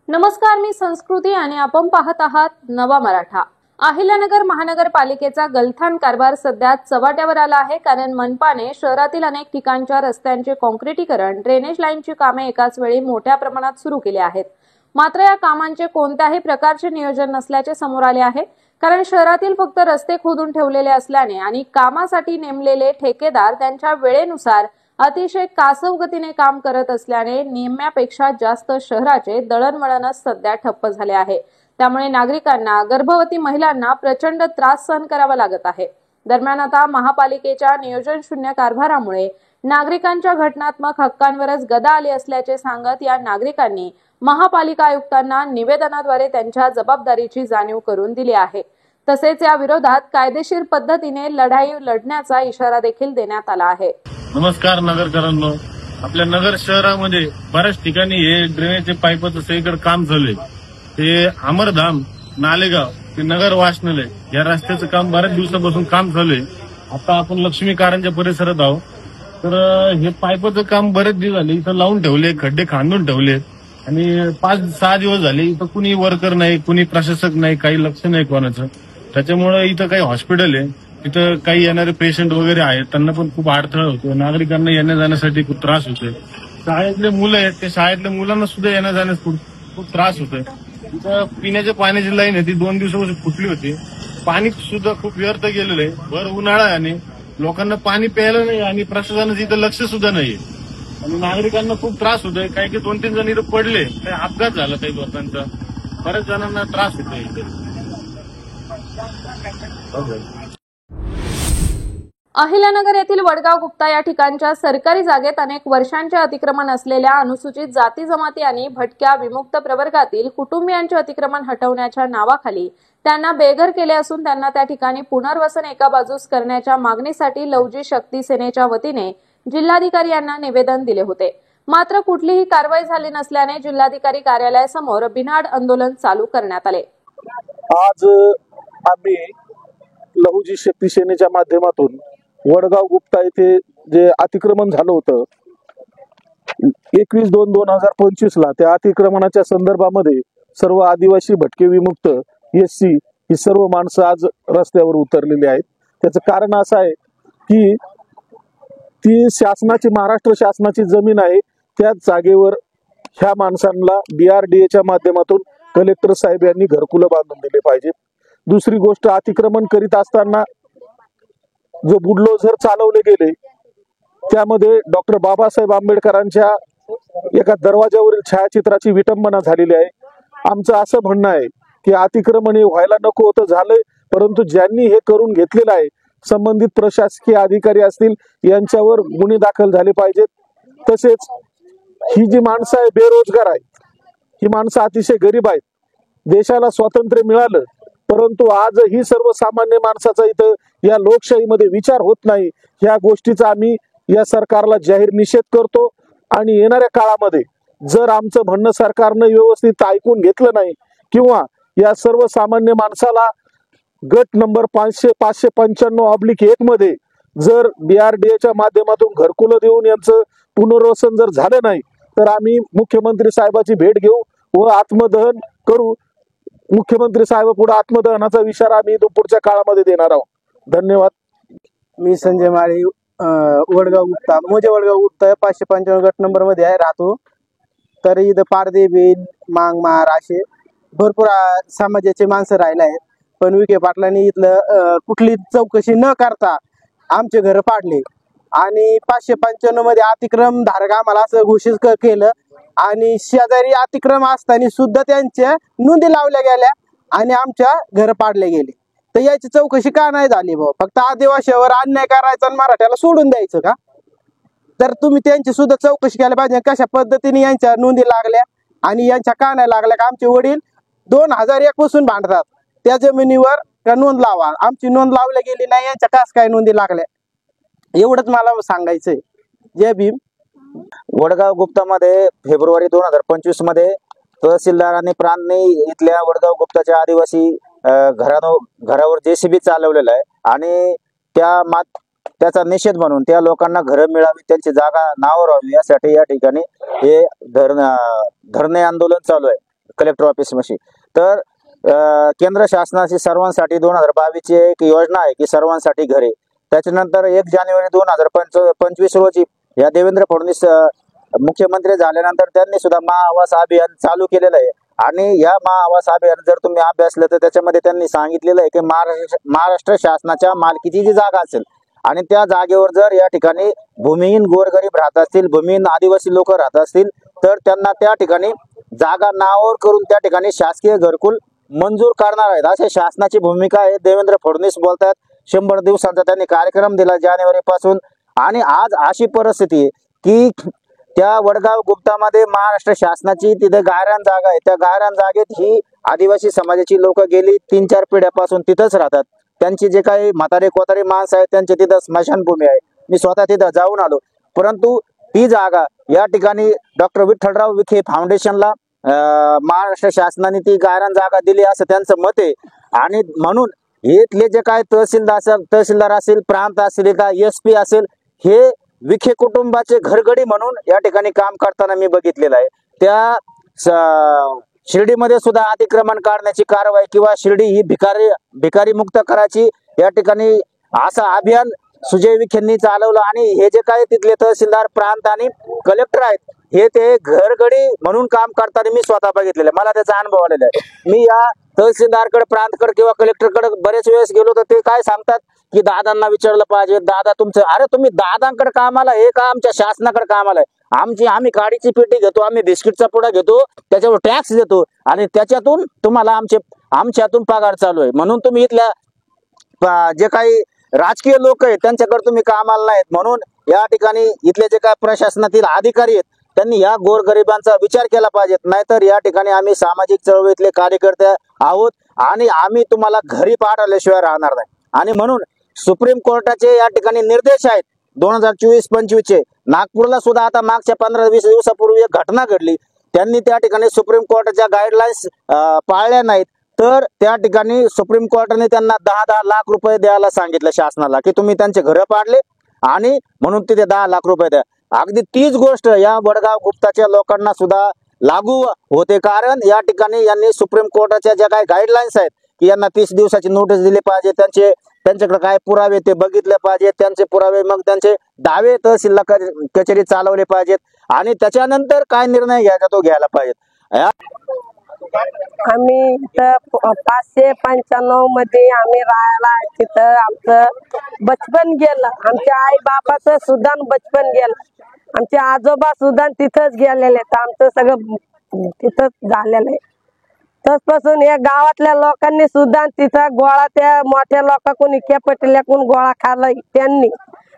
नमस्कार, मी संस्कृती आणि आपण पाहत आहात नवा मराठा। अहिल्यानगर महानगरपालिकेचा गलथान कारभार सध्या चव्हाट्यावर आला आहे, कारण मनपाने शहरातील अनेक ठिकाणच्या रस्त्यांचे काँक्रिटीकरण, ड्रेनेज लाईनची कामे एकाच वेळी मोठ्या प्रमाणात सुरू केली आहेत। मात्र या कामांचे कोणत्याही प्रकारचे नियोजन नसल्याचे समोर आले आहे, कारण शहरातील फक्त रस्ते खोदून ठेवलेले असल्याने आणि कामासाठी नेमलेले ठेकेदार त्यांच्या वेळेनुसार अतिशय कासव गतीने काम करत असल्याने निम्म्यापेक्षा जास्त शहराचे दळणवळणच सध्या ठप्प झाले आहे। त्यामुळे नागरिकांना, गर्भवती महिलांना प्रचंड त्रास सहन करावा लागत आहे। दरम्यान आता महापालिकेच्या नियोजन शून्य कारभारामुळे नागरिकांच्या घटनात्मक हक्कांवरच गदा आली असल्याचे सांगत या नागरिकांनी महापालिका आयुक्तांना निवेदनाद्वारे त्यांच्या जबाबदारीची जाणीव करून दिली आहे। तसेच या विरोधात कायदेशीर पद्धतीने लढाई लढण्याचा इशारा देखील देण्यात आला आहे। नमस्कार नगरकरांनो, आपल्या नगर शहरामध्ये बऱ्याच ठिकाणी हे ड्रेनेजचे पाईपाचं सगळीकडे काम झालंय। ते अमरधाम, नालेगाव ते नगर वाचनालय या रस्त्याचं काम बऱ्याच दिवसापासून काम चालूय। आता आपण लक्ष्मी कारंजा परिसरात आहोत, तर हे पाईपाचं काम बरेच दिवस झाले इथं लावून ठेवले, खड्डे खांदून ठेवले आणि 5-6 दिवस झाले इथं कुणी वर्कर नाही, कुणी प्रशासक नाही, काही लक्ष नाही कोणाचं। त्याच्यामुळे इथं काही हॉस्पिटल आहे, तिथं काही येणारे पेशंट वगैरे आहेत, त्यांना पण खूप अडथळा होतो। नागरिकांना येण्या जाण्यासाठी खूप त्रास होतोय। शाळेतले मुलं आहेत, ते शाळेतल्या मुलांना सुद्धा येण्या जाण्यास खूप त्रास होतोय। इथं पिण्याच्या पाण्याची लाईन आहे, ती 2 दिवसापासून फुटली होती। पाणी सुद्धा खूप व्यर्थ गेलेलं आहे। भर उन्हाळा आहे आणि लोकांना पाणी प्यायला नाही आणि प्रशासनाचं इथं लक्ष सुद्धा नाहीये आणि नागरिकांना खूप त्रास होतोय। काही 2-3 जण इथं पडले, काही अपघात झाला काही लोकांचा, बऱ्याच जणांना त्रास होतोय इथे। अहिल्यानगर येथील वडगाव गुप्ता या ठिकाणच्या सरकारी जागेत अनेक वर्षांचे अतिक्रमण असलेल्या अनुसूचित जाती जमाती आणि भटक्या विमुक्त प्रवर्गातील कुटुंबियांचे अतिक्रमण हटवण्याच्या नावाखाली त्यांना बेघर केले असून त्यांना त्या ठिकाणी पुनर्वसन एका बाजूस करण्याच्या मागणीसाठी लवजी शक्ती सेनेच्या वतीने जिल्हाधिकारी यांना निवेदन दिले होते। मात्र कुठलीही कारवाई झाली नसल्याने जिल्हाधिकारी कार्यालयासमोर बिनाड आंदोलन चालू करण्यात आले। आज आम्ही लहुजी शक्ती सेनेच्या माध्यमातून वडगाव गुप्ता येथे जे अतिक्रमण झालं होतं 21/2/2025 ला, त्या अतिक्रमणाच्या संदर्भामध्ये सर्व आदिवासी, भटके विमुक्त, SC ही सर्व माणसं आज रस्त्यावर उतरलेली आहेत। त्याचं कारण असं आहे की ती शासनाची, महाराष्ट्र शासनाची जमीन आहे। त्याच जागेवर ह्या माणसांना BRDA माध्यमातून कलेक्टर साहेब यांनी घरकुलं बांधून दिले पाहिजे। दुसरी गोष्ट, अतिक्रमण करीत असताना जो बुलडोझर चालवले गेले त्यामध्ये डॉक्टर बाबासाहेब आंबेडकरांच्या एका दरवाजावरील छायाचित्राची विटंबना झालेली आहे। आमचं असं म्हणणं आहे की अतिक्रमण हे व्हायला नको होतं, झालंय, परंतु ज्यांनी हे करून घेतलेलं आहे संबंधित प्रशासकीय अधिकारी असतील यांच्यावर गुन्हे दाखल झाले पाहिजेत। तसेच ही जी माणसं आहे बेरोजगार आहेत, ही माणसं अतिशय गरीब आहेत। देशाला स्वातंत्र्य मिळालं, परंतु आजही सर्वसामान्य माणसाचा इथं या लोकशाहीमध्ये विचार होत नाही। ह्या गोष्टीचा आम्ही या सरकारला जाहीर निषेध करतो आणि येणाऱ्या काळामध्ये जर आमचं म्हणणं सरकारनं व्यवस्थित ऐकून घेतलं नाही किंवा या सर्वसामान्य माणसाला गट नंबर 595/1 मध्ये जर BRDA माध्यमातून घरकुलं देऊन यांचं पुनर्वसन जर झालं नाही तर आम्ही मुख्यमंत्री साहेबाची भेट घेऊ व आत्मदहन करू। मुख्यमंत्री साहेब पुढे आत्मदहनाचा इशारा आम्ही पुढच्या काळामध्ये देणार आहोत। धन्यवाद। मी संजय माळी, वडगाव गुप्ता, मोजे वडगाव गुप्ता 555 गट नंबर मध्ये राहतो। तर इथं पारदे, बेल, मांगमार असे भरपूर समाजाचे माणसं राहिले आहेत, पण विखे पाटलांनी इथलं कुठली चौकशी न करता आमचे घर पाडले आणि 595 मध्ये अतिक्रम धारक आम्हाला असं घोषित केलं आणि शेजारी अतिक्रम असताना सुद्धा त्यांच्या नोंदी लावल्या गेल्या आणि आमच्या घर पाडले गेले। तर याची चौकशी का नाही झाली भाऊ? फक्त आदिवासीवर अन्याय करायचा आणि मराठ्याला सोडून द्यायचं का? तर तुम्ही त्यांची सुद्धा चौकशी केली पाहिजे, कशा पद्धतीने यांच्या नोंदी लागल्या आणि यांच्या का नाही लागल्या। का आमचे वडील 2001 पासून भांडतात त्या जमिनीवर का नोंद लावा, आमची नोंद लावली गेली नाही, यांच्या कास काय नोंदी लागल्या, एवढंच मला सांगायचंय। जय भीम। वडगाव गुप्तामध्ये फेब्रुवारी 2025 मध्ये तहसीलदारांनी प्रांतने इथल्या वडगाव गुप्ताच्या आदिवासी घरावर JCB चालवलेला आहे आणि त्याचा निषेध म्हणून त्या लोकांना घरं मिळावी, त्यांची जागा नावावर व्हावी यासाठी या ठिकाणी हे धरणे आंदोलन चालू आहे। कलेक्टर ऑफिस मशी. तर केंद्र शासनाची सर्वांसाठी 2022 ची एक योजना आहे की सर्वांसाठी घरे. त्याच्यानंतर 1 जानेवारी 2025 रोजी या देवेंद्र फडणवीस मुख्यमंत्री झाल्यानंतर त्यांनी सुद्धा महाआवास अभियान चालू केलेलं आहे. आणि या महाआवास अभियान जर तुम्ही अभ्यासलं तर त्याच्यामध्ये त्यांनी सांगितलेलं आहे की महाराष्ट्र शासनाच्या मालकीची जी जागा असेल आणि त्या जागेवर जर या ठिकाणी भूमिहीन गोरगरीब राहत असतील, भूमिहीन आदिवासी लोक राहत असतील तर त्यांना त्या ठिकाणी जागा नावावर करून त्या ठिकाणी शासकीय घरकुल मंजूर करणार आहेत. अशी शासनाची भूमिका आहे. देवेंद्र फडणवीस बोलतात 100 दिवसांचा त्यांनी कार्यक्रम दिला जानेवारी पासून. आणि आज अशी परिस्थिती आहे की त्या वडगाव गुप्तामध्ये महाराष्ट्र शासनाची तिथे गायरान जागा आहे. त्या गायरान जागेत ही आदिवासी समाजाची लोक गेली 3-4 पिढ्यापासून तिथंच राहतात. त्यांची जे काही म्हातारे कोतारे माणसं आहेत त्यांची तिथं स्मशानभूमी आहे. मी स्वतः तिथं जाऊन आलो. परंतु ती जागा या ठिकाणी डॉक्टर विठ्ठलराव विखे फाउंडेशनला महाराष्ट्र शासनाने ती गायरान जागा दिली असं त्यांचं मत आहे. आणि म्हणून इथले जे काय तहसीलदार असेल, प्रांत असेल का SP असेल, हे विखे कुटुंबाचे घरगडी म्हणून या ठिकाणी काम करताना मी बघितलेलं आहे. त्या शिर्डीमध्ये सुद्धा अतिक्रमण काढण्याची कारवाई किंवा शिर्डी ही भिकारी मुक्त करायची या ठिकाणी असं अभियान सुजय विखेंनी चालवलं. आणि हे जे काही तिथले तहसीलदार, प्रांत आणि कलेक्टर आहेत हे ते घरगडी म्हणून काम करताना मी स्वतः बघितलेलं आहे. मला त्याचा अनुभव आलेला आहे. मी या तहसीलदारकडे, प्रांतकडे किंवा कलेक्टरकडे बरेच वेळेस गेलो तर ते काय सांगतात की दादांना विचारलं पाहिजे, दादा तुमचं. अरे तुम्ही दादांकडे कामाला हे का आमच्या शासनाकडे कामाला आहे? आम्ही काडीची पेटी घेतो, आम्ही बिस्किटचा पुडा घेतो, त्याच्यावर टॅक्स देतो आणि त्याच्यातून तुम्हाला आमच्यातून पगार चालू आहे. म्हणून तुम्ही इथल्या जे काही राजकीय लोक आहेत त्यांच्याकडे तुम्ही कामाला नाहीत. म्हणून या ठिकाणी इथले जे काय प्रशासनातील अधिकारी आहेत त्यांनी या गोरगरिबांचा विचार केला पाहिजे. नाहीतर या ठिकाणी आम्ही सामाजिक चळवळीतले कार्यकर्ते आहोत आणि आम्ही तुम्हाला घरी पाठवल्याशिवाय राहणार नाही. आणि म्हणून सुप्रीम कोर्टाचे या ठिकाणी निर्देश आहेत 2024-25 चे. नागपूरला सुद्धा आता मागच्या 15-20 दिवसापूर्वी एक घटना घडली. त्यांनी त्या ठिकाणी सुप्रीम कोर्टाच्या गाईडलाईन्स पाळल्या नाहीत तर त्या ठिकाणी सुप्रीम कोर्टाने त्यांना 10-10 लाख रुपये द्यायला सांगितलं शासनाला की तुम्ही त्यांचे घरं पाडले आणि म्हणून तिथे 10 लाख रुपये द्या. अगदी तीच गोष्ट या वडगाव गुप्ताच्या लोकांना सुद्धा लागू होते. कारण या ठिकाणी यांनी सुप्रीम कोर्टाच्या ज्या काही गाईडलाईन्स आहेत की यांना 30 दिवसाची नोटीस दिली पाहिजे, त्यांच्याकडे काय पुरावे ते बघितले पाहिजेत, त्यांचे पुरावे मग त्यांचे दावे तहसील कचेरी चालवले पाहिजेत आणि त्याच्यानंतर काय निर्णय घ्यायचा तो घ्यायला पाहिजे. आम्ही इथं 595 मध्ये आम्ही राहायला तिथं आमचं बचपन गेलं. आमच्या आई बापाचं सुद्धा बचपन गेलं. आमचे आजोबा सुद्धा तिथंच गेलेले. तर आमचं सगळं तिथंच झालेलं आहे. तसपासून या गावातल्या लोकांनी सुद्धा तिथं गोळा त्या मोठ्या लोकांकडून इक्या पटल्याकडून गोळा खाल्ला त्यांनी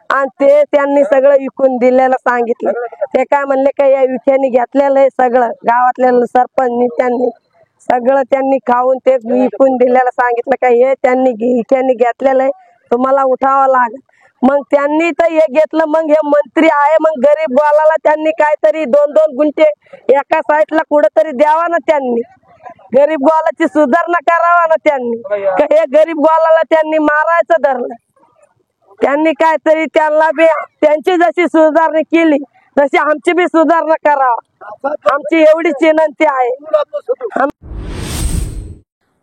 आणि ते त्यांनी सगळं विकून दिलेलं सांगितलं. ते काय म्हणले का या विख्यानी घेतलेलं आहे सगळं, गावातल्या सरपंचनी त्यांनी सगळं त्यांनी खाऊन ते विकून दिलेलं सांगितलं का हे त्यांनी विख्यानी घेतलेलं आहे, तुम्हाला उठावं लागेल. मग त्यांनी तर हे घेतलं. मग हे मंत्री आहे, मग गरीब गोलाला त्यांनी काहीतरी 2-2 गुंठे एका साईडला कुठेतरी द्यावा ना. त्यांनी गरीब गोलाची सुधारणा करावा ना. त्यांनी हे गरीब गोलाला त्यांनी मारायचं धरलं. त्यांनी काहीतरी त्यांना बी त्यांची जशी सुधारणा केली तशी आमची बी सुधारणा करावा, आमची एवढीच विनंती आहे.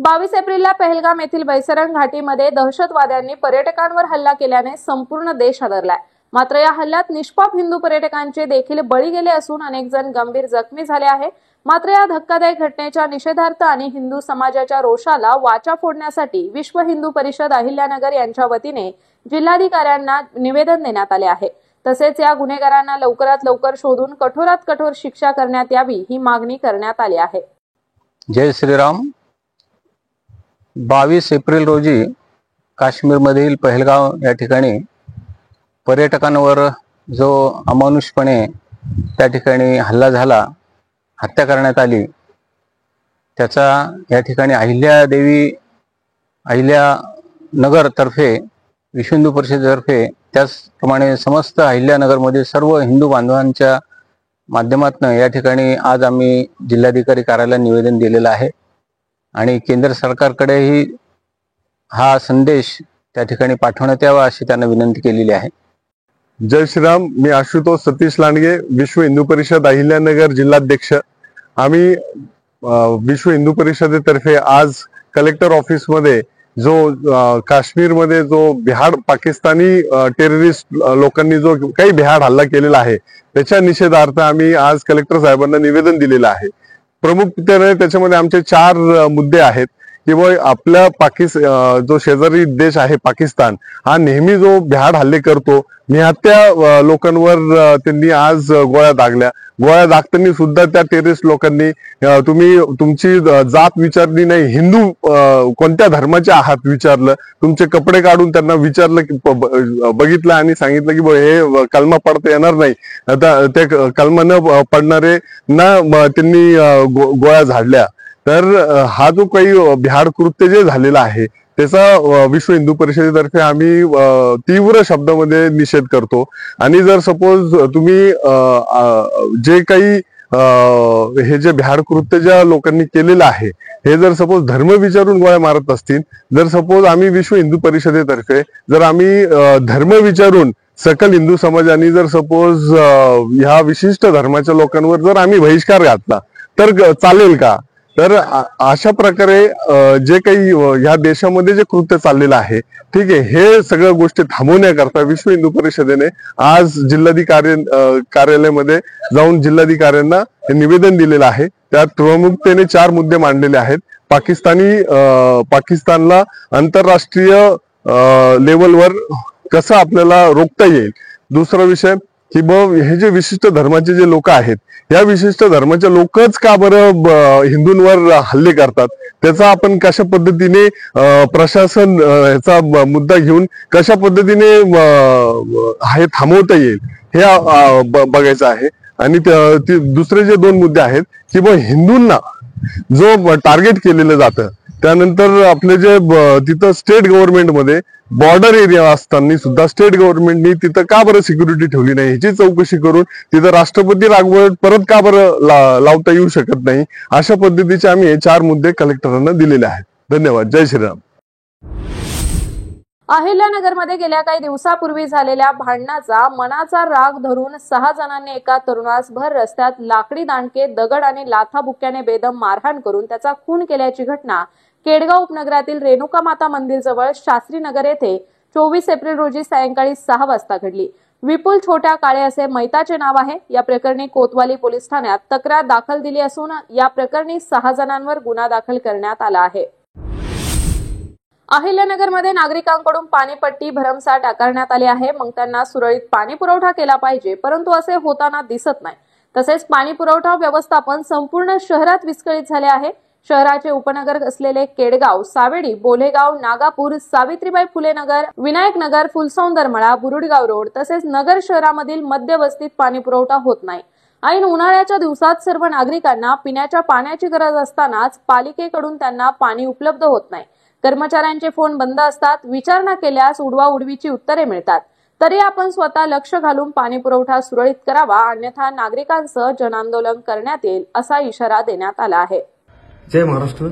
22 एप्रिलला पहलगाम येथील बैसरन घाटीमध्ये दहशतवाद्यांनी पर्यटकांवर हल्ला केल्याने संपूर्ण देश हादरलाय. मात्र या हल्ल्यात निष्पाप हिंदू पर्यटकांचे देखील बळी गेले असून अनेक जण गंभीर जखमी झाले आहे. मात्र या धक्कादायक घटनेच्या निषेधार्थ आणि हिंदू समाजाच्या रोषाला वाचा फोडण्यासाठी विश्व हिंदू परिषद अहिल्यानगर यांच्या वतीने जिल्हाधिकाऱ्यांना निवेदन देण्यात आले आहे. तसेच या गुन्हेगारांना लवकरात लवकर शोधून कठोरात कठोर शिक्षा करण्यात यावी ही मागणी करण्यात आली आहे. जय श्रीराम. 22 एप्रिल रोजी काश्मीरमधील पहलगाव या ठिकाणी पर्यटकांवर जो अमानुषपणे त्या ठिकाणी हल्ला झाला, हत्या करण्यात आली, त्याचा या ठिकाणी अहिल्यानगरतर्फे विश्व हिंदू परिषदेतर्फे त्याचप्रमाणे समस्त अहिल्यानगरमध्ये सर्व हिंदू बांधवांच्या माध्यमातून या ठिकाणी आज आम्ही जिल्हाधिकारी कार्यालयाला निवेदन दिलेलं आहे आणि केंद्र सरकारकडेही हा संदेश त्या ठिकाणी पाठवण्यात यावा अशी त्यांना विनंती केलेली आहे. जय श्रीराम. मी आशुतोष सतीश लांडगे, विश्व हिंदू परिषद अहिल्यानगर जिल्हाध्यक्ष. आम्ही विश्व हिंदू परिषदेतर्फे आज कलेक्टर ऑफिसमध्ये जो काश्मीरमध्ये जो बिहाड पाकिस्तानी टेररिस्ट लोकांनी जो काही बिहाड हल्ला केलेला आहे त्याच्या निषेधार्थ आम्ही आज कलेक्टर साहेबांना निवेदन दिलेलं आहे. प्रमुखपणे त्याच्यामध्ये आमचे 4 मुद्दे आहेत की आपल्या जो शेजारी देश आहे पाकिस्तान हा नेहमी जो बिहाड हल्ले करतो, निहत्या लोकांवर त्यांनी आज गोळ्या दागल्या. गोळ्या दागताना सुद्धा त्या टेररिस्ट लोकांनी तुम्ही तुमची जात विचारली नाही, हिंदू कोणत्या धर्माचे आहात विचारलं, तुमचे कपडे काढून त्यांना विचारलं की बघितलं आणि सांगितलं की हे कलमा पडता येणार नाही. आता ते कलमा न पडणारे ना त्यांनी गोळ्या झाडल्या. तर हा जो काही बिहाड कृत्य जे झालेला आहे त्याचा विश्व हिंदू परिषदेतर्फे आम्ही तीव्र शब्दामध्ये निषेध करतो. आणि जर सपोज तुम्ही जे काही हे जे बिहाड कृत्य ज्या लोकांनी केलेलं आहे हे जर सपोज धर्म विचारून गोळ्या मारत असतील, जर सपोज आम्ही विश्व हिंदू परिषदेतर्फे जर आम्ही धर्म विचारून सकल हिंदू समाजाने जर सपोज ह्या विशिष्ट धर्माच्या लोकांवर जर आम्ही बहिष्कार घातला तर चालेल का? तर अशा प्रकारे जे काही ह्या देशामध्ये जे कृत्य चाललेलं आहे, ठीक आहे, हे सगळ्या गोष्टी थांबवण्याकरता विश्व हिंदू परिषदेने आज कार्यालयामध्ये जाऊन जिल्हाधिकाऱ्यांना हे निवेदन दिलेलं आहे. त्यात प्रमुखतेने 4 मुद्दे मांडलेले आहेत. पाकिस्तानला आंतरराष्ट्रीय लेवलवर कसं आपल्याला रोखता येईल. दुसरा विषय की हे जे विशिष्ट धर्माचे जे लोक आहेत या विशिष्ट धर्माचे लोकच का बरं हिंदूंवर हल्ले करतात, त्याचा आपण कशा पद्धतीने प्रशासन याचा मुद्दा घेऊन कशा पद्धतीने हे थांबवता येईल हे बघायचं आहे. आणि दुसरे जे 2 मुद्दे आहेत की हिंदूंना जो टार्गेट केलेलं जातं, त्यानंतर आपले जे तिथं स्टेट गव्हर्नमेंटमध्ये बॉर्डर एरिया असताना सुद्धा स्टेट गव्हर्नमेंटनी तिथं का बरं सिक्युरिटी ठेवली नाही ह्याची चौकशी करून तिथं राष्ट्रपती राजवट परत का बरं लावता येऊ शकत नाही. अशा पद्धतीचे आम्ही हे 4 मुद्दे कलेक्टरांना दिलेले आहेत. धन्यवाद. जय श्रीराम. अहिल्यानगरमध्ये गेल्या काही दिवसापूर्वी झालेल्या भांडणाचा मनाचा राग धरून 6 जणांनी एका तरुणास भर रस्त्यात लाकडी दांडके, दगड आणि लाथाबुक्क्याने बेदम मारहाण करून त्याचा खून केल्याची घटना केडगाव उपनगरातील रेणुका माता मंदिर जवळ शास्त्रीनगर येथे 24 एप्रिल रोजी सायंकाळी 6 वाजता घडली. विपुल छोट्या काळे असे मैताचे नाव आहे. या प्रकरणी कोतवाली पोलीस ठाण्यात तक्रार दाखल दिली असून या प्रकरणी 6 जणांवर गुन्हा दाखल करण्यात आला आहे. अहिल्यानगरमध्ये नागरिकांकडून पाणीपट्टी भरमसाठ आकारण्यात आली आहे. मग त्यांना सुरळीत पाणी पुरवठा केला पाहिजे, परंतु असे होताना दिसत नाही. तसेच पाणी पुरवठा व्यवस्थापन संपूर्ण शहरात विस्कळीत झाले आहे. शहराचे उपनगर असलेले केडगाव, सावेडी, बोलेगाव, नागापूर, सावित्रीबाई फुले नगर, विनायक नगर, फुलसौंदरमळा, बुरुडगाव रोड तसेच नगर शहरामधील मध्यवस्तीत पाणी पुरवठा होत नाही. ऐन उन्हाळ्याच्या दिवसात सर्व नागरिकांना पिण्याच्या पाण्याची गरज असतानाच पालिकेकडून त्यांना पाणी उपलब्ध होत नाही. कर्मचाऱ्यांचे फोन बंद असतात. विचारणा केल्यास उडवाउडवीची उत्तरे मिळतात. तरी आपण स्वतः लक्ष घालून पाणी पुरवठा सुरळीत करावा, अन्यथा नागरिकांसह जनआंदोलन करण्यात येईल असा इशारा देण्यात आला आहे. जय महाराष्ट्र.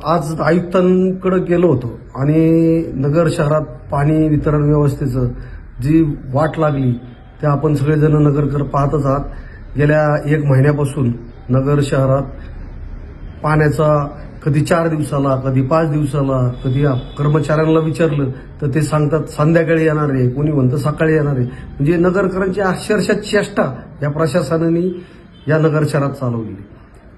आज आयुक्तांकडे गेलो होतो आणि नगर शहरात पाणी वितरण व्यवस्थेचं जी वाट लागली ते आपण सगळेजण नगरकर पाहतच आहात. गेल्या 1 महिन्यापासून नगर शहरात पाण्याचा कधी 4 दिवसाला, कधी 5 दिवसाला, कधी कर्मचाऱ्यांना विचारलं तर ते सांगतात संध्याकाळी येणार आहे, कोणी म्हणतं सकाळी येणार आहे. म्हणजे नगरकरांची अक्षरशः चेष्टा या प्रशासनाने या नगर शहरात चालवली.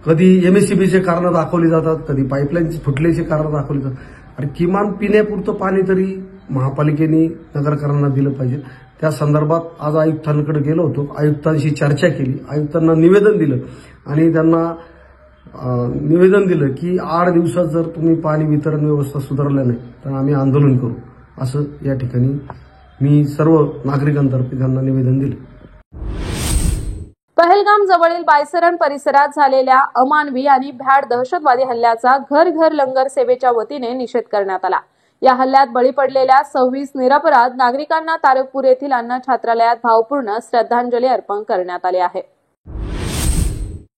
कधी एमएससीबीचे कारण दाखवली जातात, कधी पाईपलाईन फुटल्याची कारण दाखवली जातात. आणि किमान पिण्यापुरतं पाणी तरी महापालिकेने नगरकरांना दिलं पाहिजे. त्या संदर्भात आज आयुक्तांकडे गेलो होतो. आयुक्तांशी चर्चा केली, आयुक्तांना निवेदन दिलं आणि त्यांना निवेदन दिलं की 8 दिवसात जर तुम्ही पाणी वितरण व्यवस्था सुधारल्या नाही तर आम्ही आंदोलन करू, असं या ठिकाणी मी सर्व नागरिकांतर्फे त्यांना निवेदन दिलं. पहलगाम जवळील बायसरण परिसरात झालेल्या अमानवी आणि भ्याड दहशतवादी हल्ल्याचा घर घर लंगर सेवेच्या वतीने निषेध करण्यात आला. या हल्ल्यात बळी पडलेल्या 26 निरपराध नागरिकांना तारकपूर येथील अण्णा छात्रालयात भावपूर्ण श्रद्धांजली अर्पण करण्यात आली आहे.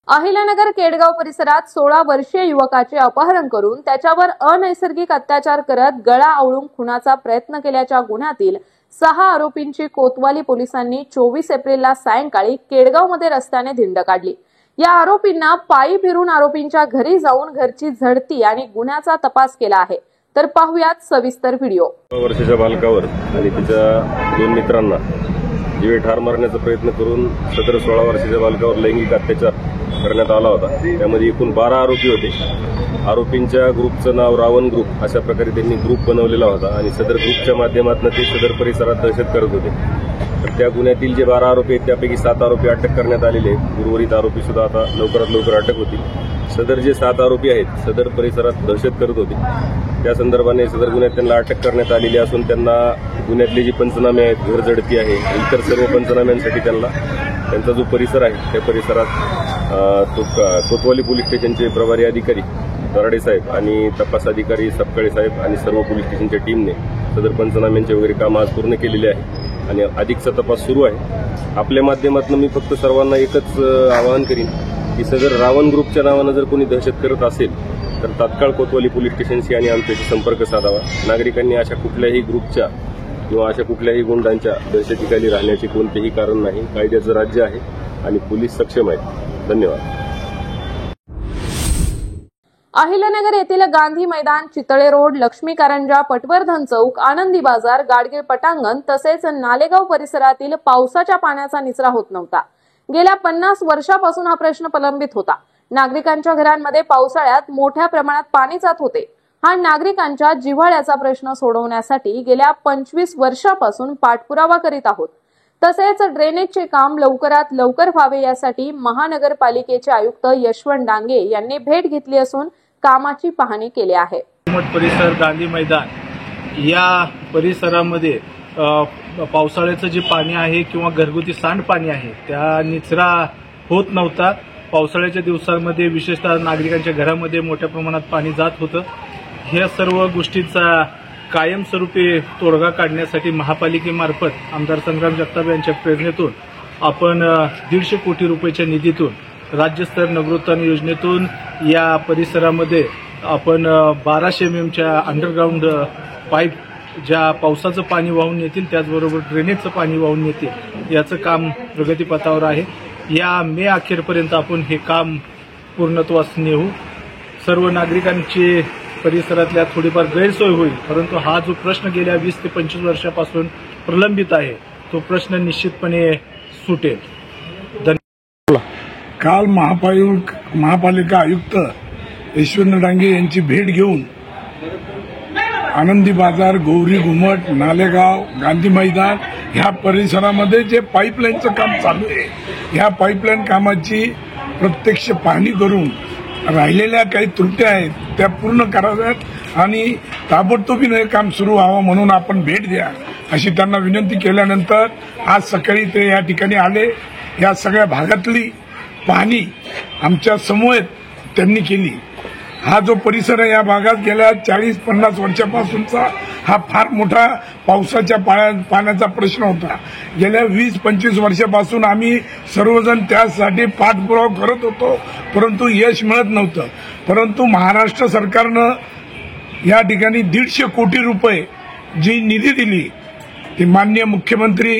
अहिल्यानगर केडगाव परिसरात 16 वर्षीय युवकाचे अपहरण करून त्याच्यावर अनैसर्गिक अत्याचार करत गळा आवळून खुनाचा प्रयत्न केल्याच्या गुन्ह्यातील 6 आरोपींची कोतवाली पोलिसांनी 24 एप्रिलला सायंकाळी केडगावमध्ये रस्त्याने धिंड काढली. या आरोपींना पायी फिरून आरोपींच्या घरी जाऊन घरची झडती आणि गुन्ह्याचा तपास केला आहे. तर पाहुयात सविस्तर व्हिडिओ. वर्षाच्या बालकावर आणि तिच्या 2 मित्रांना जीवे ठार मारण्याचा प्रयत्न करून सदर 16 वर्षाच्या बालकावर लैंगिक अत्याचार करण्यात आला होता. त्यामध्ये एकूण 12 आरोपी होते. आरोपींच्या ग्रुपचं नाव रावण ग्रुप अशा प्रकारे त्यांनी ग्रुप बनवलेला होता आणि सदर ग्रुपच्या माध्यमातून ते सदर परिसरात दहशत करत होते. तर त्या गुन्ह्यातील जे 12 आरोपी आहेत त्यापैकी 7 आरोपी अटक करण्यात आलेले आहेत. उर्वरित आरोपी सुद्धा आता लवकरात लवकर अटक होतील. सदर जे 7 आरोपी आहेत सदर परिसरात दहशत करत होते. त्या संदर्भाने सदर गुन्ह्यात त्यांना अटक करण्यात आलेली असून त्यांना गुन्ह्यातले जे पंचनामे आहेत, घर झडती आहे, इतर सर्व पंचनाम्यांसाठी त्यांचा जो परिसर आहे त्या परिसरात कोतवाली पोलीस स्टेशनचे प्रभारी अधिकारी दराडे साहेब आणि तपास अधिकारी सपकाळे साहेब आणि सर्व पोलीस स्टेशनच्या टीमने सदर पंचनाम्यांचे वगैरे काम आज पूर्ण केलेले आहे आणि अधिकचा तपास सुरू आहे. आपल्या माध्यमातून मी फक्त सर्वांना एकच आवाहन करीन की सदर रावण ग्रुपच्या नावानं जर कोणी दहशत करत असेल तर तात्काळ कोतवाली पोलीस स्टेशनशी आणि आमच्याशी संपर्क साधावा. नागरिकांनी अशा कुठल्याही ग्रुपच्या किंवा अशा कुठल्याही गुंडांच्या दहशतीखाली राहण्याचे कोणतेही कारण नाही. कायद्याचं राज्य आहे आणि पोलीस सक्षम आहेत. धन्यवाद. अहिल्यानगर येथील गांधी मैदान, चितळे रोड, लक्ष्मी कारंजा, पटवर्धन चौक, आनंदी बाजार, गाडगीळ पटांगण तसेच नालेगाव परिसरातील पावसाच्या पाण्याचा निचरा होत नव्हता. गेल्या 50 वर्षापासून हा प्रश्न प्रलंबित होता. नागरिकांच्या घरांमध्ये पावसाळ्यात मोठ्या प्रमाणात पाणी जात होते. हा नागरिकांच्या जिव्हाळ्याचा प्रश्न सोडवण्यासाठी गेल्या 25 वर्षापासून पाठपुरावा करीत आहोत. तसेच ड्रेनेजचे काम लवकरात लवकर व्हावे यासाठी महानगरपालिकेचे आयुक्त यशवंत डांगे यांनी भेट घेतली असून कामाची पाहणी केली आहे. परिसर, गांधी मैदान या परिसरामध्ये पावसाळ्याचं जे पाणी आहे किंवा घरगुती सांडपाणी आहे त्या निचरा होत नव्हता. पावसाळ्याच्या दिवसांमध्ये विशेषतः नागरिकांच्या घरामध्ये मोठ्या प्रमाणात पाणी जात होतं. ह्या सर्व गोष्टींचा कायमस्वरूपी तोडगा काढण्यासाठी महापालिकेमार्फत आमदार संग्राम जगताप यांच्या प्रेरणेतून आपण 150 कोटी रुपयाच्या निधीतून राज्यस्तर नगरोत्थान योजनेतून या परिसरामध्ये आपण 1200 mmच्या अंडरग्राऊंड पाईप ज्या पावसाचं पाणी वाहून येतील त्याचबरोबर ड्रेनेजचं पाणी वाहून येतील याचं काम प्रगतीपथावर आहे. या मे अखेरपर्यंत आपण हे काम पूर्णत्वास नेऊ. सर्व नागरिकांची परिसरातल्या थोडीफार गैरसोय होईल, परंतु हा जो प्रश्न गेल्या 20 ते 25 वर्षापासून प्रलंबित आहे तो प्रश्न निश्चितपणे सुटेल. धन्यवाद. काल महापालिका आयुक्त यशवंत डांगे यांची भेट घेऊन आनंदी बाजार, गौरी घुमट, नालेगाव, गांधी मैदान ह्या परिसरामध्ये जे पाईपलाईनचं काम चालू आहे ह्या पाईपलाईन कामाची प्रत्यक्ष पाहणी करून राहिलेल्या काही त्रुटी आहेत त्या पूर्ण कराव्यात आणि ताबडतोबीने हे काम सुरू व्हावं म्हणून आपण भेट द्या अशी त्यांना विनंती केल्यानंतर आज सकाळी ते या ठिकाणी आले. या सगळ्या भागातली पाहणी आमच्या समूहात त्यांनी केली. हा जो परिसर आहे या भागात गेल्या 40-50 वर्षापासूनचा हा फार मोठा पावसाच्या पाण्याचा प्रश्न होता. गेल्या 20-25 वर्षापासून आम्ही सर्वजण त्यासाठी पाठपुरावा करत होतो, परंतु यश मिळत नव्हतं. परंतु महाराष्ट्र सरकारनं या ठिकाणी 150 कोटी रुपये जी निधी दिली ती माननीय मुख्यमंत्री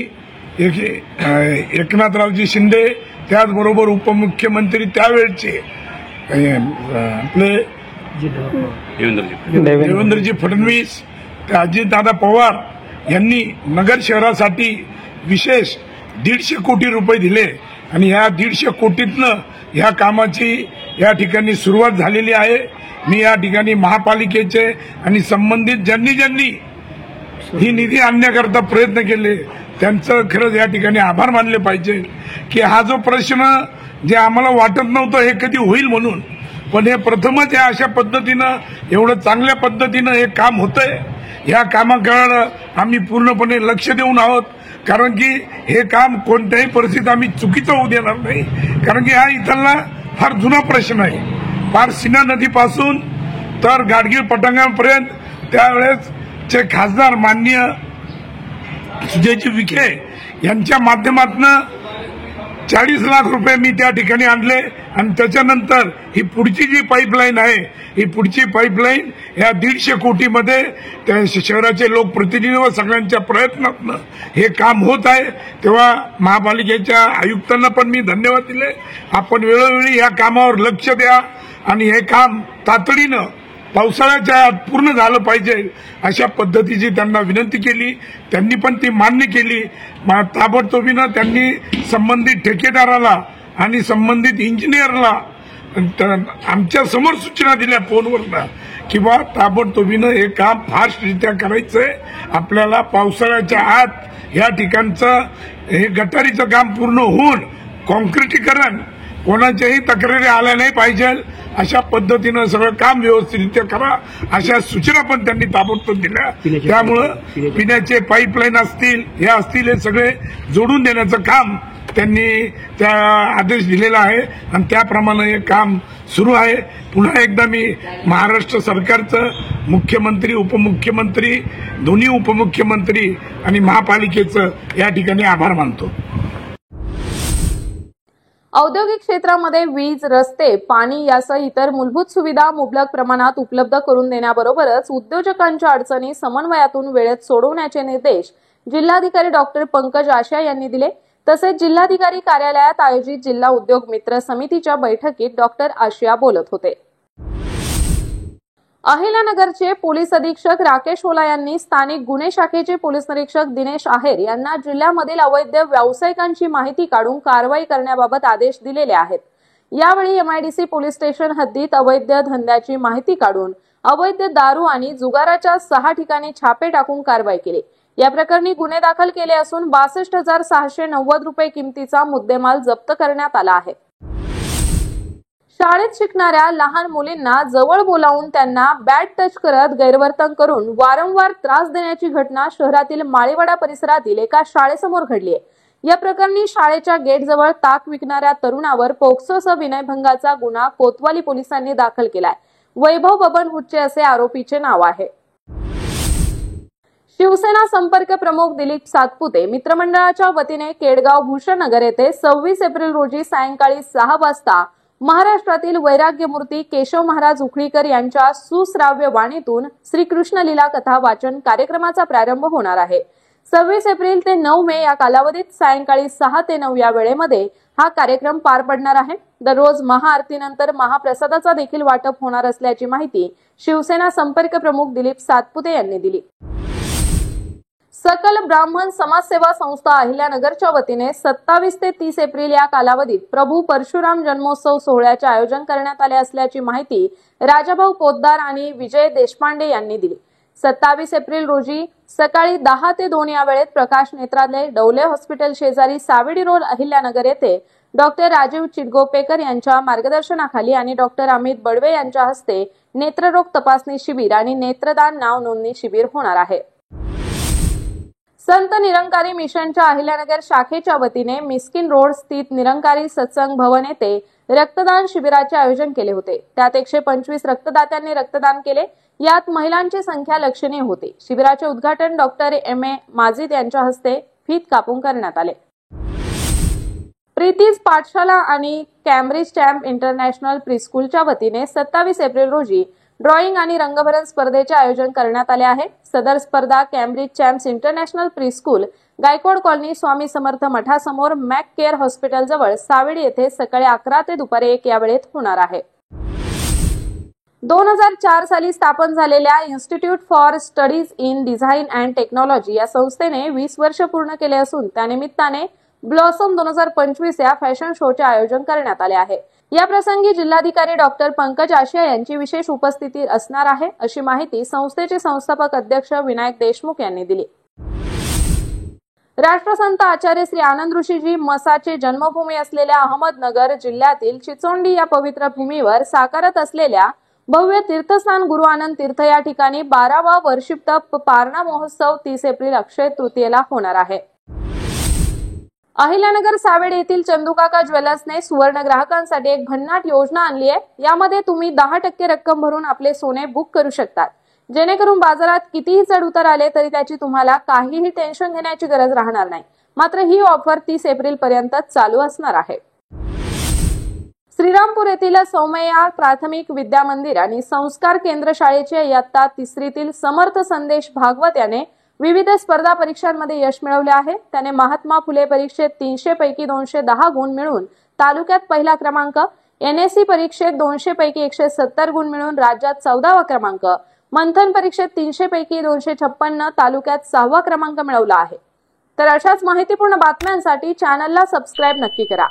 एकनाथरावजी शिंदे त्याचबरोबर उपमुख्यमंत्री त्यावेळचे आपले देवेंद्रजी फडणवीस, अजितदादा पवार यांनी नगर शहरासाठी विशेष 150 कोटी रुपये दिले आणि या 150 कोटीतनं या कामाची या ठिकाणी सुरुवात झालेली आहे. मी या ठिकाणी महापालिकेचे आणि संबंधित ज्यांनी ही निधी आणण्याकरता प्रयत्न केले त्यांचं खरंच या ठिकाणी आभार मानले पाहिजे की हा जो प्रश्न जे आम्हाला वाटत नव्हतं हे कधी होईल म्हणून, पण हे प्रथमच या अशा पद्धतीनं एवढं चांगल्या पद्धतीनं हे काम होतंय. या कामाकडे आम्ही पूर्णपणे लक्ष देऊन आहोत कारण की हे काम कोणत्याही परिस्थितीत आम्ही चुकीचं होऊ देणार नाही. कारण की हा इथला फार जुना प्रश्न आहे. फार सीना नदीपासून तर गाडगीळ पटांगणापर्यंत त्यावेळेसचे खासदार माननीय सुजयजी विखे यांच्या माध्यमातून 40 लाख रुपये मी त्या ठिकाणी आणले आणि त्याच्यानंतर ही पुढची जी पाईपलाईन आहे, ही पुढची पाईपलाईन या 150 कोटीमध्ये त्या शहराचे लोकप्रतिनिधी व सगळ्यांच्या प्रयत्नातनं हे काम होत आहे. तेव्हा महापालिकेच्या आयुक्तांना पण मी धन्यवाद दिले. आपण वेळोवेळी या कामावर लक्ष द्या आणि हे काम तातडीनं पावसाळ्याच्या आत पूर्ण झालं पाहिजे अशा पद्धतीची त्यांना विनंती केली. त्यांनी पण ती मान्य केली. ताबडतोबीनं त्यांनी संबंधित ठेकेदाराला आणि संबंधित इंजिनियरला आमच्या समोर सूचना दिल्या फोनवर की बा ताबडतोबीनं हे काम फास्टरित्या करायचंय. आपल्याला पावसाळ्याच्या आत या ठिकाणचं हे गटारीचं काम पूर्ण होऊन कॉन्क्रिटीकरण कोणाच्याही तक्रारी आल्या नाही पाहिजे अशा पद्धतीनं सगळं काम व्यवस्थितरित्या करा अशा सूचना पण त्यांनी ताबडतोब दिल्या. त्यामुळं पिण्याचे पाईपलाईन असतील हे असतील हे सगळे जोडून देण्याचं काम त्यांनी त्या आदेश दिलेला आहे आणि त्याप्रमाणे हे काम सुरू आहे. पुन्हा एकदा मी महाराष्ट्र सरकारचं मुख्यमंत्री, उपमुख्यमंत्री, दोन्ही उपमुख्यमंत्री आणि महापालिकेचं या ठिकाणी आभार मानतो. औद्योगिक क्षेत्रामध्ये वीज, रस्ते, पाणी यासह इतर मूलभूत सुविधा मुबलक प्रमाणात उपलब्ध करून देण्याबरोबरच उद्योजकांच्या अडचणी समन्वयातून वेळेत सोडवण्याचे निर्देश जिल्हाधिकारी डॉक्टर पंकज आशिया यांनी दिले. तसेच जिल्हाधिकारी कार्यालयात आयोजित जिल्हा उद्योग मित्र समितीच्या बैठकीत डॉक्टर आशिया बोलत होते. अहिल्यानगरचे पोलीस अधीक्षक राकेश ओला यांनी स्थानिक गुन्हे शाखेचे पोलीस निरीक्षक दिनेश आहेर यांना जिल्ह्यामधील अवैध व्यावसायिकांची माहिती काढून कारवाई करण्याबाबत आदेश दिलेले आहेत. यावेळी MIDC पोलीस स्टेशन हद्दीत अवैध धंद्याची माहिती काढून अवैध दारू आणि जुगाराच्या 6 ठिकाणी छापे टाकून कारवाई केली. या प्रकरणी गुन्हे दाखल केले असून 62,690 रुपये किमतीचा मुद्देमाल जप्त करण्यात आला आहे. शाळेत शिकणाऱ्या लहान मुलींना जवळ बोलावून त्यांना बॅड टच करत गैरवर्तन करून वारंवार त्रास देण्याची घटना शहरातील माळीवाडा परिसरातील एका शाळेसमोर घडली आहे. या प्रकरणी शाळेच्या गेटजवळ ताक विकणाऱ्या तरुणावर पोक्सोसह विनयभंगाचा गुन्हा कोतवाली पोलिसांनी दाखल केलाय. वैभव बबन हुच्चे असे आरोपीचे नाव आहे. शिवसेना संपर्क प्रमुख दिलीप सातपुते मित्रमंडळाच्या वतीने केडगाव भूषणनगर येथे 26 एप्रिल रोजी सायंकाळी 6 वाजता महाराष्ट्रातील वैराग्यमूर्ती केशव महाराज उखळीकर यांच्या सुश्राव्य वाणीतून श्रीकृष्ण लीला कथा वाचन कार्यक्रमाचा प्रारंभ होणार आहे. 26 एप्रिल ते 9 मे या कालावधीत सायंकाळी 6 ते 9 या वेळेमध्ये हा कार्यक्रम पार पडणार आहे. दररोज महाआरतीनंतर महाप्रसादाचा देखील वाटप होणार असल्याची माहिती शिवसेना संपर्क प्रमुख दिलीप सातपुते यांनी दिली. सकल ब्राह्मण समाजसेवा संस्था अहिल्यानगरच्या वतीने 27 ते 30 एप्रिल या कालावधीत प्रभू परशुराम जन्मोत्सव सोहळ्याचे आयोजन करण्यात आले असल्याची माहिती राजाभाऊ पोद्दार आणि विजय देशपांडे यांनी दिली. 27 एप्रिल रोजी सकाळी 10 ते 2 या वेळेत प्रकाश नेत्रालय डौले हॉस्पिटल शेजारी सावेडी रोड अहिल्यानगर येथे डॉक्टर राजीव चिटगोपेकर यांच्या मार्गदर्शनाखाली आणि डॉक्टर अमित बडवे यांच्या हस्ते नेत्ररोग तपासणी शिबिर आणि नेत्रदान नाव नोंदणी शिबिर होणार आहे. संत निरंकारी मिशनच्या अहिल्यानगर शाखेच्या वतीने मिस्किन रोड स्थित निरंकारी सत्संग भवन येथे रक्तदान शिबिराचे आयोजन केले होते. त्यात 125 रक्तदात्यांनी रक्तदान केले. यात महिलांची संख्या लक्षणीय होती. शिबिराचे उद्घाटन डॉक्टर MA माजिद यांच्या हस्ते फीत कापून करण्यात आले. प्रीतीज पाठशाला आणि कॅम्ब्रिज चॅम्प इंटरनॅशनल प्रीस्कूलच्या वतीने 27 एप्रिल रोजी ड्रॉइंग आणि रंगभरण स्पर्धेचे आयोजन करण्यात आले आहे. सदर स्पर्धा Cambridge champs international preschool Gaikwad colony Swami Samarth मठासमोर मॅक केअर हॉस्पिटल जवळ सावेडी येथे सकाळी 11 ते दुपारी 1 या वेळेत होणार आहे. 2004 साली स्थापन झालेल्या institute for studies in design and technology या संस्थेने 20 वर्ष पूर्ण केले असून त्यानिमित्ताने ब्लॉसम 2025 या फॅशन शोचे आयोजन करण्यात आले आहे. या प्रसंगी जिल्हाधिकारी डॉक्टर पंकज आशिया यांची विशेष उपस्थिती असणार आहे अशी माहिती संस्थेचे संस्थापक अध्यक्ष विनायक देशमुख यांनी दिली. राष्ट्रसंत आचार्य श्री आनंद ऋषीजी मसाचे जन्मभूमी असलेल्या अहमदनगर जिल्ह्यातील चिचोंडी या पवित्र भूमीवर साकारत असलेल्या भव्य तीर्थस्थान गुरु आनंद तीर्थ या ठिकाणी 12वा वर्षिप पारणा महोत्सव 30 एप्रिल अक्षय तृतीयेला होणार आहे. अहिल्यानगर सावेडी येथील चंदूकाका ज्वेलर्सने सुवर्ण ग्राहकांसाठी एक भन्नाट योजना आणली आहे. यामध्ये तुम्ही 10% रक्कम भरून आपले सोने बुक करू शकतात, जेणेकरून बाजारात कितीही चढ उतार आले तरी त्याची तुम्हाला काहीही टेन्शन घेण्याची गरज राहणार नाही. मात्र ही ऑफर 30 एप्रिल पर्यंत चालू असणार आहे. श्रीरामपूर येथील सौमय्या प्राथमिक विद्या मंदिर आणि संस्कार केंद्र शाळेचे इयत्ता 3रीतील समर्थ संदेश भागवत याने विविध स्पर्धा परीक्षांमध्ये यश मिळवले आहे. त्याने महात्मा फुले परीक्षेत 300 पैकी 210 गुण मिळवून तालुक्यात पहिला क्रमांक, NSC परीक्षेत 200 पैकी 170 गुण मिळवून राज्यात 14वा क्रमांक, मंथन परीक्षेत 300 पैकी 256 तालुक्यात 6वा क्रमांक मिळवला आहे. तर अशाच माहितीपूर्ण बातम्यांसाठी चॅनलला सबस्क्राईब नक्की करा.